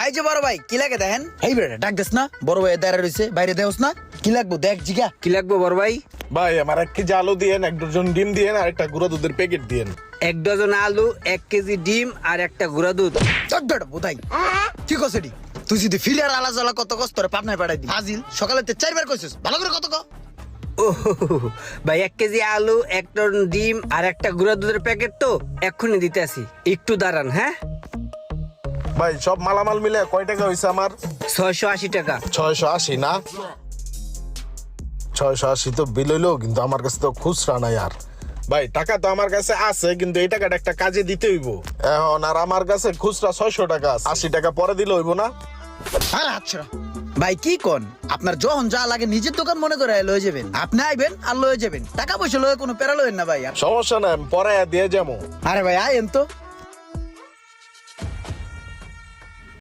এই যে বড় ভাই কি লাগে দেখেন? এই বেটা ডাক দেস না, বড় ভাই দাঁড়া রইছে, বাইরে দেওস না? কি লাগবো দেখ জিগা। কি লাগবে বড় ভাই? ভাই আমার 1 কেজি আলু দিয়েন, 1 ডজন ডিম দিয়েন আর একটা গুঁড়া দুধের প্যাকেট দিয়েন। 1 ডজন আলু, 1 কেজি ডিম আর একটা গুঁড়া দুধ। তোর বেটা বোধাই কি কসেডি? তুই যদি ফিলিয়ার আলা জ্বালা কত কষ্ট করে পাবনায় পাঠাই দি হাজিল সকালে 4বার কইছিস, ভালো করে কত ক। ও ভাই 1 কেজি আলু, 1 টন ডিম আর একটা গুঁড়া দুধের প্যাকেট তো এক্ষুনি দিতে আসি, একটু দাঁড়ান। হ্যাঁ ভাই সব মালামাল মিলে কয় টাকা হইছে আমার? 680 টাকা। 680 না? 680 তো বিল হইলো, কিন্তু আমার কাছে তো খুচরা নাই আর। ভাই টাকা তো আমার কাছে আছে, কিন্তু এই টাকাটা একটা কাজে দিতে হইব এখন। আর আমার কাছে খুচরা 600 টাকা আছে, 80 টাকা পরে দিলে হইব না? আরে আচ্ছা ভাই কি কোন, আপনার যখন যা লাগে নিজের দোকান মনে করে লয়ে যাবেন, আপনি আইবেন আর লয়ে যাবেন, টাকা পয়সা লয়ে কোনো প্যারা লয়েন না ভাই। সমস্যা নাই, আমি পরে দিয়ে যাবো। আরে ভাই আইন তো।